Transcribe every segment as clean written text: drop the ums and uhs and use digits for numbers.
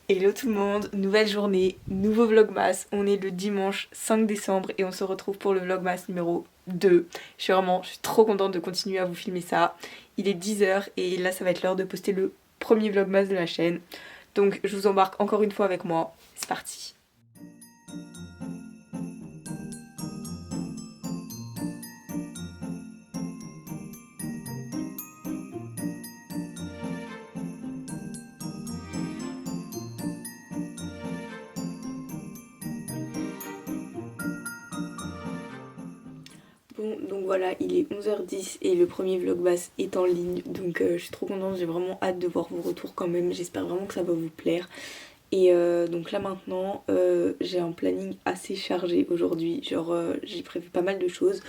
Hello tout le monde, nouvelle journée, nouveau vlogmas, on est le dimanche 5 décembre et on se retrouve pour le vlogmas numéro 2. Je suis trop contente de continuer à vous filmer ça. Il est 10h et là ça va être l'heure de poster le premier vlogmas de la chaîne. Donc je vous embarque encore une fois avec moi, c'est parti. Bon, donc voilà, il est 11h10 et le premier vlogmas est en ligne, donc je suis trop contente, j'ai vraiment hâte de voir vos retours quand même, j'espère vraiment que ça va vous plaire. Et donc là maintenant, j'ai un planning assez chargé aujourd'hui, genre j'ai prévu pas mal de choses,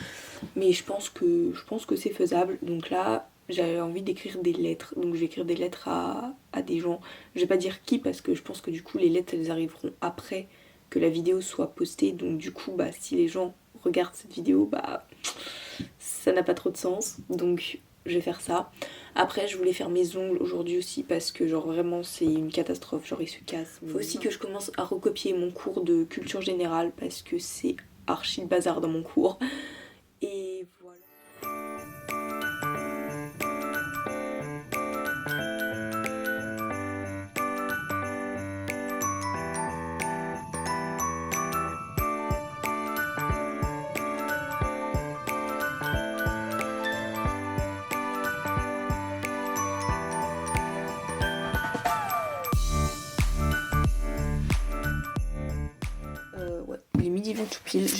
mais je pense que c'est faisable. Donc là, j'avais envie d'écrire des lettres, donc je vais écrire des lettres à des gens. Je vais pas dire qui parce que je pense que du coup les lettres elles arriveront après que la vidéo soit postée, donc du coup bah si les gens regardent cette vidéo, bah ça n'a pas trop de sens, donc je vais faire ça. Après je voulais faire mes ongles aujourd'hui aussi parce que genre vraiment c'est une catastrophe, genre ils se cassent. Faut aussi que je commence à recopier mon cours de culture générale parce que c'est archi le bazar dans mon cours. Et voilà. Ouais, il est midi 20 tout pile. Je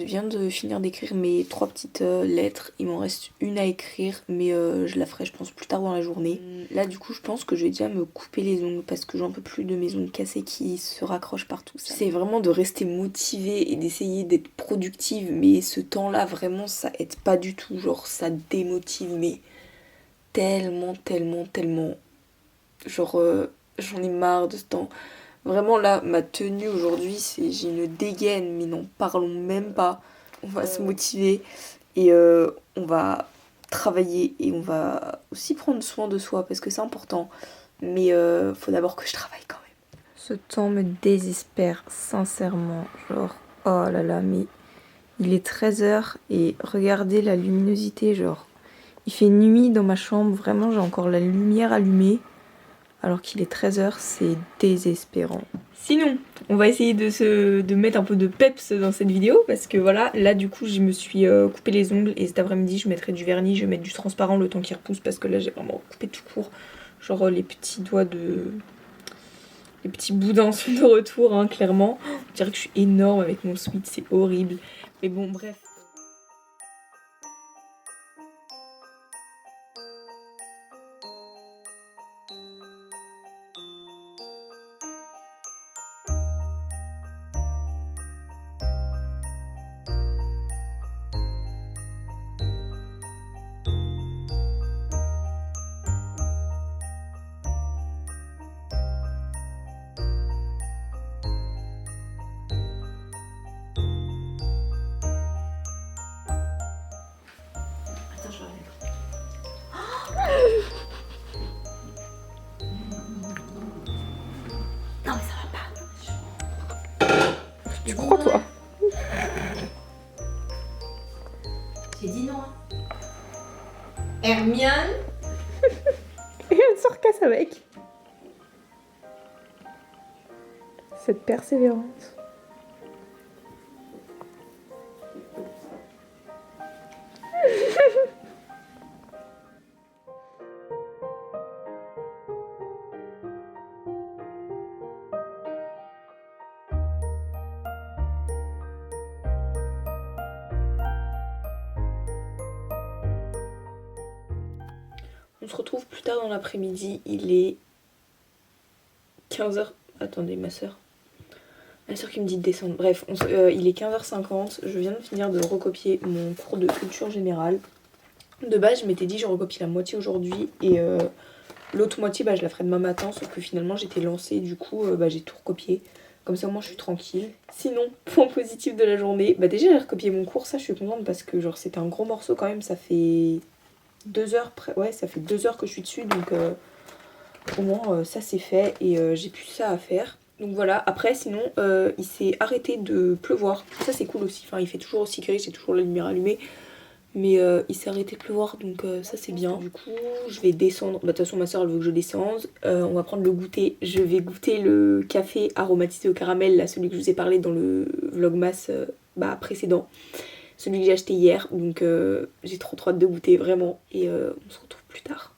viens de finir d'écrire mes 3 petites lettres. Il m'en reste une à écrire, mais je la ferai, je pense, plus tard dans la journée. Là, du coup, je pense que je vais déjà me couper les ongles parce que j'en peux plus de mes ongles cassés qui se raccrochent partout. C'est vraiment de rester motivée et d'essayer d'être productive, mais ce temps-là, vraiment, ça aide pas du tout. Genre, ça démotive, mais tellement, tellement, tellement. Genre, j'en ai marre de ce temps. Vraiment là, ma tenue aujourd'hui, c'est j'ai une dégaine, mais n'en parlons même pas. On va se motiver et on va travailler et on va aussi prendre soin de soi parce que c'est important. Mais faut d'abord que je travaille quand même. Ce temps me désespère, sincèrement. Genre, oh là là, mais il est 13h et regardez la luminosité, genre. Il fait nuit dans ma chambre, vraiment, j'ai encore la lumière allumée. Alors qu'il est 13h, c'est désespérant. Sinon, on va essayer de mettre un peu de peps dans cette vidéo parce que voilà, là du coup je me suis coupé les ongles et cet après-midi je mettrai du vernis, je vais mettre du transparent le temps qu'il repousse parce que là j'ai vraiment coupé tout court. Genre les petits doigts de... les petits boudins sont de retour hein, clairement. On dirait que je suis énorme avec mon sweat, c'est horrible. Mais bon bref. Attends, je vais Non mais ça va pas. Tu crois toi? J'ai dit non. Hermione. Et elle se recasse avec. Cette persévérance. On se retrouve plus tard dans l'après-midi, il est 15h. Attendez, ma soeur qui me dit de descendre. Bref, il est 15h50, je viens de finir de recopier mon cours de culture générale. De base, je m'étais dit je recopie la moitié aujourd'hui et l'autre moitié, bah, je la ferai demain matin, sauf que finalement j'étais lancée, du coup bah, j'ai tout recopié. Comme ça, moi, je suis tranquille. Sinon, point positif de la journée, bah déjà j'ai recopié mon cours, ça je suis contente parce que genre c'était un gros morceau quand même, ça fait 2 heures, ouais, ça fait 2 heures que je suis dessus, donc Au moins ça c'est fait et j'ai plus ça à faire. Donc voilà, après sinon il s'est arrêté de pleuvoir. Ça c'est cool aussi, enfin il fait toujours aussi gris, j'ai toujours la lumière allumée. Mais il s'est arrêté de pleuvoir donc ça c'est bien. Du coup je vais descendre, bah de toute façon ma soeur elle veut que je descende. On va prendre le goûter, je vais goûter le café aromatisé au caramel, là celui que je vous ai parlé dans le vlogmas précédent. Celui que j'ai acheté hier, donc j'ai trop hâte de goûter vraiment et on se retrouve plus tard.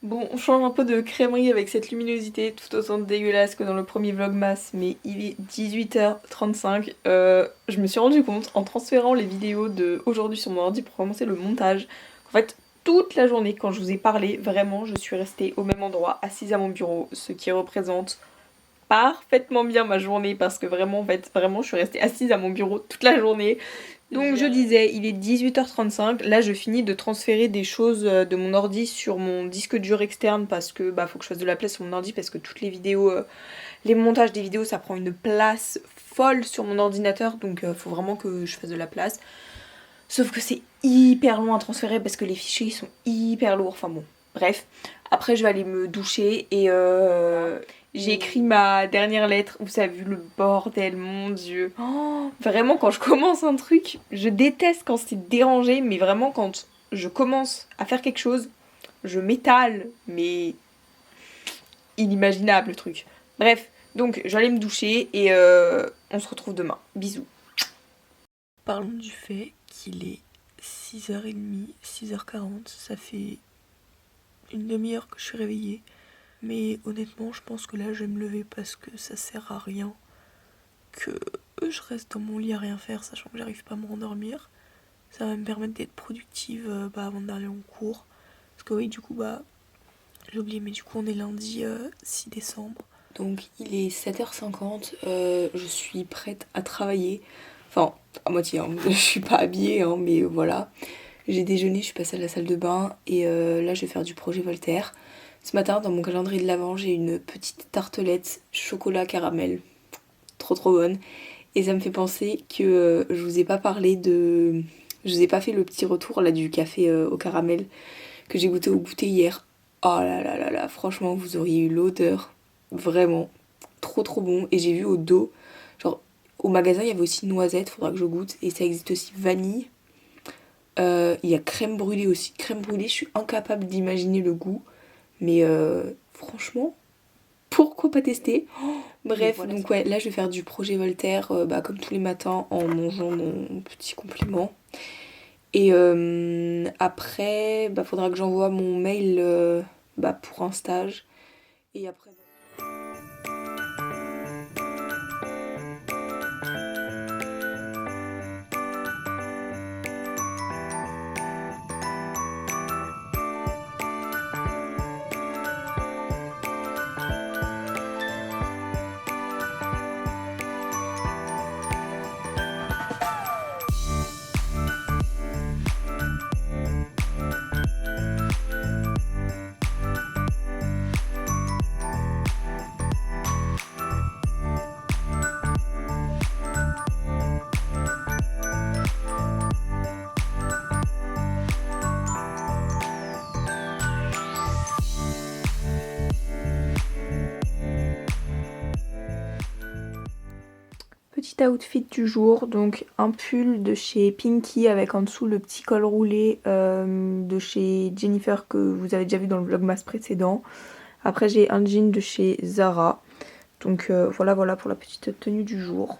Bon, on change un peu de crèmerie avec cette luminosité tout autant dégueulasse que dans le premier vlogmas, mais il est 18h35. Je me suis rendu compte en transférant les vidéos de aujourd'hui sur mon ordi pour commencer le montage, qu'en fait toute la journée quand je vous ai parlé, vraiment je suis restée au même endroit, assise à mon bureau, ce qui représente parfaitement bien ma journée parce que vraiment en fait, vraiment je suis restée assise à mon bureau toute la journée. Donc je disais, il est 18h35, là je finis de transférer des choses de mon ordi sur mon disque dur externe parce que faut que je fasse de la place sur mon ordi parce que toutes les vidéos, les montages des vidéos ça prend une place folle sur mon ordinateur donc faut vraiment que je fasse de la place. Sauf que c'est hyper long à transférer parce que les fichiers ils sont hyper lourds, enfin bon, bref. Après je vais aller me doucher et j'ai écrit ma dernière lettre. Vous avez vu le bordel, mon dieu. Oh, vraiment, quand je commence un truc, je déteste quand c'est dérangé, mais vraiment, quand je commence à faire quelque chose, je m'étale, mais inimaginable le truc. Bref, donc je vais aller me doucher et on se retrouve demain. Bisous. Parlons du fait qu'il est 6h30, 6h40, ça fait une demi-heure que je suis réveillée. Mais honnêtement, je pense que là, je vais me lever parce que ça sert à rien que je reste dans mon lit à rien faire, sachant que j'arrive pas à me rendormir. Ça va me permettre d'être productive avant d'aller en cours. Parce que oui, du coup, j'ai oublié, mais du coup, on est lundi 6 décembre. Donc, il est 7h50, je suis prête à travailler. Enfin, à moitié, hein. Je suis pas habillée, hein, mais voilà. J'ai déjeuné, je suis passée à la salle de bain et là, je vais faire du projet Voltaire. Ce matin, dans mon calendrier de l'Avent, j'ai une petite tartelette chocolat caramel. Trop trop bonne. Et ça me fait penser que je vous ai pas parlé de... Je vous ai pas fait le petit retour là du café au caramel que j'ai goûté au goûter hier. Oh là là là là, franchement, vous auriez eu l'odeur. Vraiment. Trop trop bon. Et j'ai vu au dos, genre au magasin, il y avait aussi noisette, faudra que je goûte. Et ça existe aussi vanille. Il y a crème brûlée aussi. Crème brûlée, je suis incapable d'imaginer le goût. Mais franchement, pourquoi pas tester? Bref, voilà, donc ouais, là je vais faire du projet Voltaire comme tous les matins en mangeant mon petit complément. Et après, faudra que j'envoie mon mail pour un stage. Et après... Petit outfit du jour, donc un pull de chez Pinky avec en dessous le petit col roulé de chez Jennifer que vous avez déjà vu dans le vlogmas précédent. Après j'ai un jean de chez Zara. Donc voilà pour la petite tenue du jour.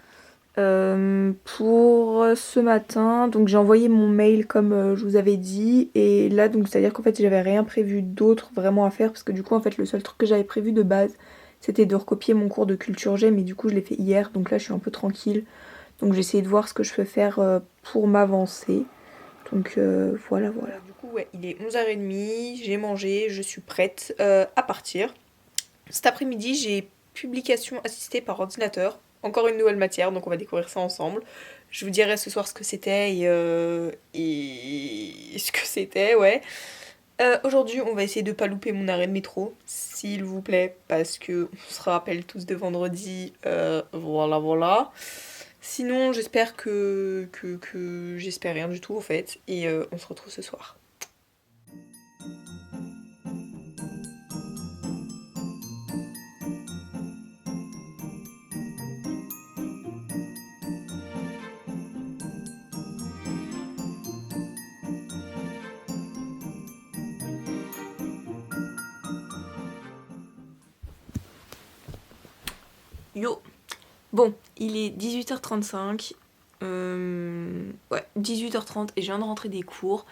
Pour ce matin, donc j'ai envoyé mon mail comme je vous avais dit. Et là donc c'est à dire qu'en fait j'avais rien prévu d'autre vraiment à faire. Parce que du coup en fait le seul truc que j'avais prévu de base c'était de recopier mon cours de culture G, mais du coup je l'ai fait hier, donc là je suis un peu tranquille. Donc j'ai essayé de voir ce que je peux faire pour m'avancer. Donc voilà. Du coup ouais, il est 11h30, j'ai mangé, je suis prête à partir. Cet après-midi j'ai publication assistée par ordinateur. Encore une nouvelle matière, donc on va découvrir ça ensemble. Je vous dirai ce soir ce que c'était et ce que c'était, ouais. Aujourd'hui, on va essayer de pas louper mon arrêt de métro, s'il vous plaît, parce que on se rappelle tous de vendredi. Voilà. Sinon, j'espère que j'espère rien du tout en fait, et on se retrouve ce soir. Yo. Bon, il est 18h35. Ouais, 18h30 et je viens de rentrer des cours.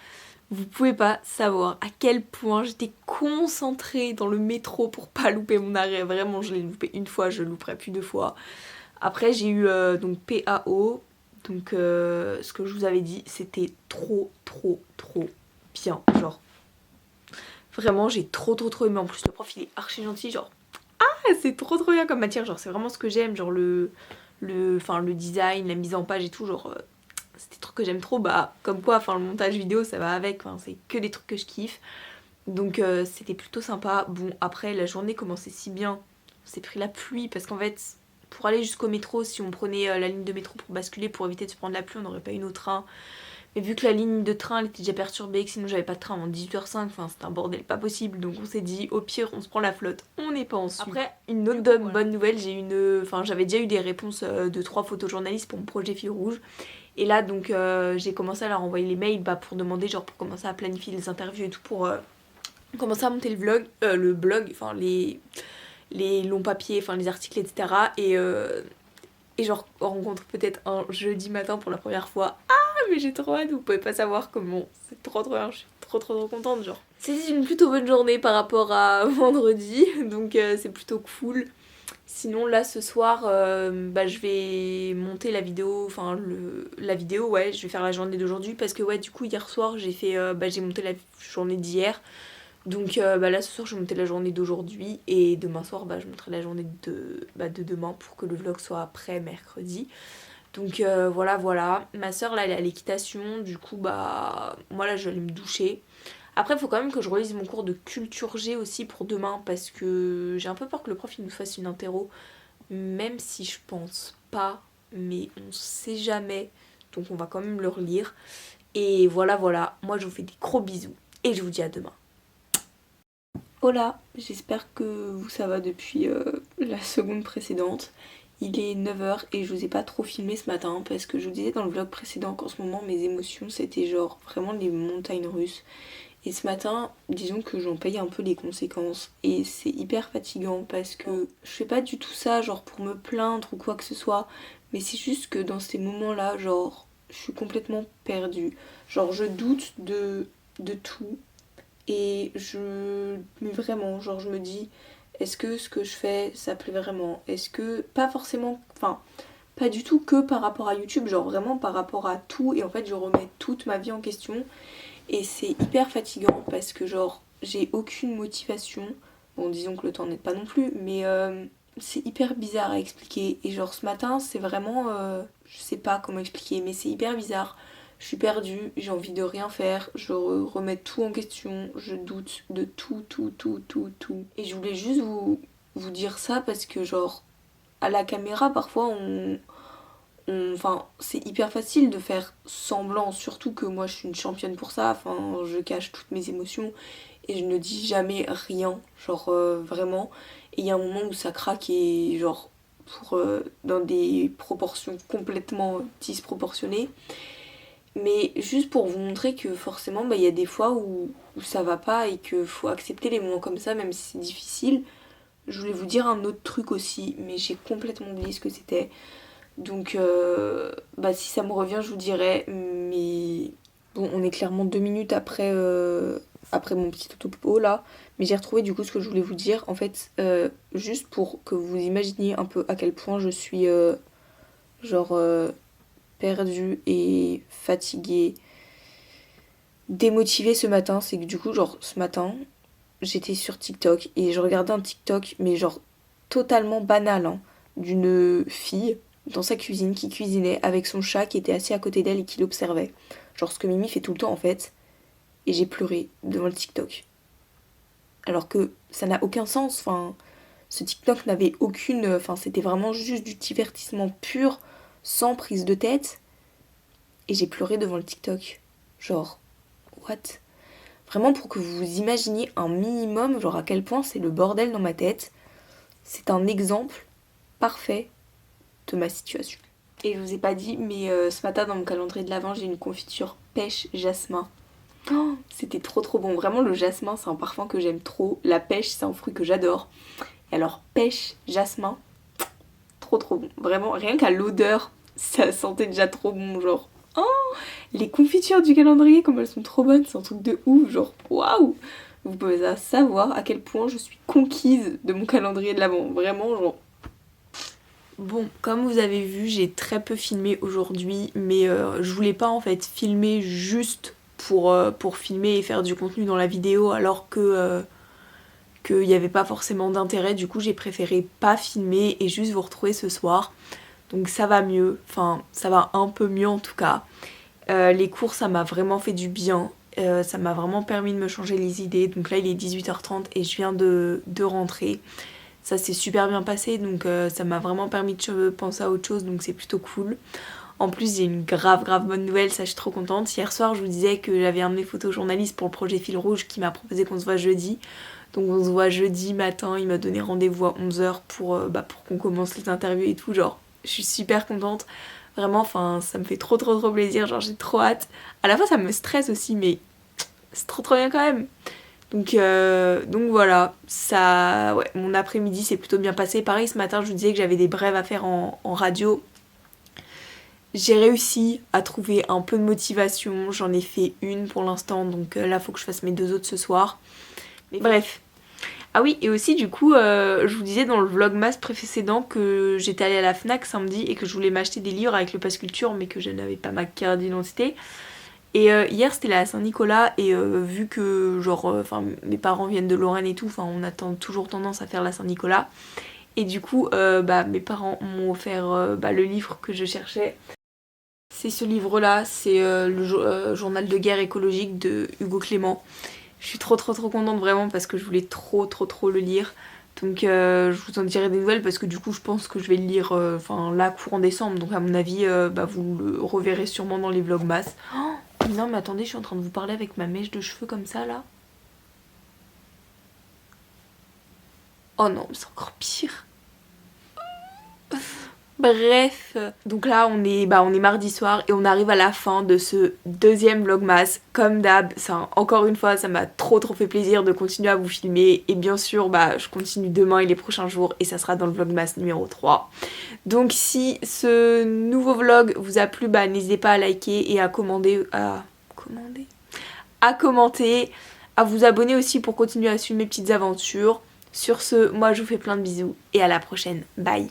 Vous pouvez pas savoir à quel point j'étais concentrée dans le métro pour pas louper mon arrêt. Vraiment, je l'ai loupé une fois, je le louperai plus deux fois. Après, j'ai eu donc PAO. Donc, ce que je vous avais dit, c'était trop bien. Genre, vraiment, j'ai trop aimé. En plus, le prof, il est archi gentil. Genre, c'est trop bien comme matière. Genre, c'est vraiment ce que j'aime. Genre, le design, la mise en page et tout. Genre, c'est des trucs que j'aime trop. Bah, comme quoi, enfin, le montage vidéo, ça va avec. Enfin, c'est que des trucs que je kiffe. Donc, c'était plutôt sympa. Bon, après, la journée commençait si bien. On s'est pris la pluie parce qu'en fait, pour aller jusqu'au métro, si on prenait la ligne de métro pour basculer, pour éviter de se prendre la pluie, on n'aurait pas eu nos trains. Mais vu que la ligne de train elle était déjà perturbée, que sinon j'avais pas de train avant 18h05, enfin c'était un bordel pas possible, donc on s'est dit au pire on se prend la flotte, on n'est pas ensuite. Après, une autre bonne nouvelle, j'avais déjà eu des réponses de 3 photojournalistes pour mon projet Fil Rouge. Et là donc j'ai commencé à leur envoyer les mails pour demander, genre pour commencer à planifier les interviews et tout, pour commencer à monter le blog, enfin les longs papiers, enfin les articles, etc. Et genre rencontre peut-être un jeudi matin pour la première fois. Mais j'ai trop hâte, vous pouvez pas savoir comment. C'est trop bien, je suis trop contente, genre. C'était une plutôt bonne journée par rapport à vendredi, donc c'est plutôt cool. Sinon là ce soir, je vais monter la vidéo, la vidéo, ouais, je vais faire la journée d'aujourd'hui parce que ouais, du coup hier soir j'ai monté la journée d'hier. Donc là ce soir je vais monter la journée d'aujourd'hui et demain soir je monterai la journée de demain pour que le vlog soit après mercredi. Donc voilà. Ma soeur là elle est à l'équitation, du coup moi là je vais aller me doucher. Après il faut quand même que je relise mon cours de culture G aussi pour demain parce que j'ai un peu peur que le prof il nous fasse une interro, même si je pense pas, mais on sait jamais. Donc on va quand même le relire. Et voilà, moi je vous fais des gros bisous et je vous dis à demain. Hola, j'espère que ça va depuis la seconde précédente. Il est 9h et je vous ai pas trop filmé ce matin parce que je vous disais dans le vlog précédent qu'en ce moment mes émotions c'était genre vraiment les montagnes russes. Et ce matin, disons que j'en paye un peu les conséquences et c'est hyper fatigant parce que je fais pas du tout ça genre pour me plaindre ou quoi que ce soit, mais c'est juste que dans ces moments-là, genre je suis complètement perdue. Genre je doute de tout. Et mais vraiment, genre je me dis, est-ce que ce que je fais, ça plaît vraiment? Est-ce que, pas forcément, enfin, pas du tout que par rapport à YouTube, genre vraiment par rapport à tout. Et en fait, je remets toute ma vie en question. Et c'est hyper fatigant parce que genre, j'ai aucune motivation. Bon, disons que le temps n'aide pas non plus, mais c'est hyper bizarre à expliquer. Et genre, ce matin, c'est vraiment, je sais pas comment expliquer, mais c'est hyper bizarre. Je suis perdue, j'ai envie de rien faire, je remets tout en question, je doute de tout. Et je voulais juste vous dire ça parce que genre, à la caméra, parfois, enfin, c'est hyper facile de faire semblant, surtout que moi je suis une championne pour ça, enfin, je cache toutes mes émotions et je ne dis jamais rien, genre vraiment. Et il y a un moment où ça craque et genre, dans des proportions complètement disproportionnées. Mais juste pour vous montrer que forcément, il y a des fois où ça va pas et qu'il faut accepter les moments comme ça, même si c'est difficile. Je voulais vous dire un autre truc aussi, mais j'ai complètement oublié ce que c'était. Donc, si ça me revient, je vous dirai. Mais bon, on est clairement 2 minutes après mon petit topo là. Mais j'ai retrouvé du coup ce que je voulais vous dire. En fait, juste pour que vous imaginiez un peu à quel point je suis genre perdue et fatiguée démotivée ce matin, c'est que du coup, genre, ce matin, j'étais sur TikTok et je regardais un TikTok, mais genre totalement banal, hein, d'une fille dans sa cuisine qui cuisinait avec son chat qui était assis à côté d'elle et qui l'observait. Genre ce que Mimi fait tout le temps en fait. Et j'ai pleuré devant le TikTok. Alors que ça n'a aucun sens, enfin, ce TikTok n'avait aucune... Enfin, c'était vraiment juste du divertissement pur, sans prise de tête. Et j'ai pleuré devant le TikTok. Genre, what? Vraiment pour que vous vous imaginiez un minimum, genre à quel point c'est le bordel dans ma tête. C'est un exemple parfait de ma situation. Et je vous ai pas dit, mais ce matin dans mon calendrier de l'Avent, j'ai une confiture pêche jasmin. Oh, c'était trop trop bon. Vraiment, le jasmin, c'est un parfum que j'aime trop. La pêche, c'est un fruit que j'adore. Et alors, pêche, jasmin, trop trop bon. Vraiment, rien qu'à l'odeur, ça sentait déjà trop bon. Genre, oh, les confitures du calendrier, comme elles sont trop bonnes, c'est un truc de ouf. Genre, waouh! Vous pouvez savoir à quel point je suis conquise de mon calendrier de l'Avent. Vraiment, genre. Bon, comme vous avez vu, j'ai très peu filmé aujourd'hui, mais je voulais pas en fait filmer juste pour filmer et faire du contenu dans la vidéo alors que qu'il n'y avait pas forcément d'intérêt. Du coup, j'ai préféré pas filmer et juste vous retrouver ce soir. Donc ça va mieux, enfin ça va un peu mieux en tout cas. Les cours, ça m'a vraiment fait du bien. Ça m'a vraiment permis de me changer les idées. Donc là, il est 18h30 et je viens de rentrer. Ça s'est super bien passé, donc ça m'a vraiment permis de penser à autre chose, donc c'est plutôt cool. En plus, j'ai une grave bonne nouvelle, ça je suis trop contente. Hier soir, je vous disais que j'avais un de mes photojournalistes pour le projet Fil Rouge qui m'a proposé qu'on se voit jeudi. Donc on se voit jeudi matin, il m'a donné rendez-vous à 11h pour qu'on commence les interviews et tout. Genre, je suis super contente. Vraiment, enfin, ça me fait trop plaisir, genre j'ai trop hâte. À la fois, ça me stresse aussi, mais c'est trop bien quand même. Donc voilà, ça, ouais, mon après-midi s'est plutôt bien passé. Pareil, ce matin, je vous disais que j'avais des brèves à faire en radio. J'ai réussi à trouver un peu de motivation. J'en ai fait une pour l'instant, donc là, faut que je fasse mes 2 autres ce soir. Mais bref. Ah oui, et aussi, du coup, je vous disais dans le vlogmas précédent que j'étais allée à la Fnac samedi et que je voulais m'acheter des livres avec le pass culture, mais que je n'avais pas ma carte d'identité. Et hier c'était la Saint-Nicolas et vu que genre mes parents viennent de Lorraine et tout, enfin on a toujours tendance à faire la Saint-Nicolas. Et du coup mes parents m'ont offert le livre que je cherchais. C'est ce livre là, c'est le journal de guerre écologique de Hugo Clément. Je suis trop contente vraiment parce que je voulais trop le lire. Donc je vous en dirai des nouvelles parce que du coup je pense que je vais le lire là courant décembre. Donc à mon avis vous le reverrez sûrement dans les vlogmas. Oh non mais attendez, je suis en train de vous parler avec ma mèche de cheveux comme ça là. Oh non, mais c'est encore pire. Bref, donc là on est mardi soir et on arrive à la fin de ce deuxième vlogmas. Comme d'hab, encore une fois ça m'a trop fait plaisir de continuer à vous filmer. Et bien sûr je continue demain et les prochains jours et ça sera dans le vlogmas numéro 3. Donc si ce nouveau vlog vous a plu, n'hésitez pas à liker et à commenter, à vous abonner aussi pour continuer à suivre mes petites aventures. Sur ce, moi je vous fais plein de bisous et à la prochaine. Bye.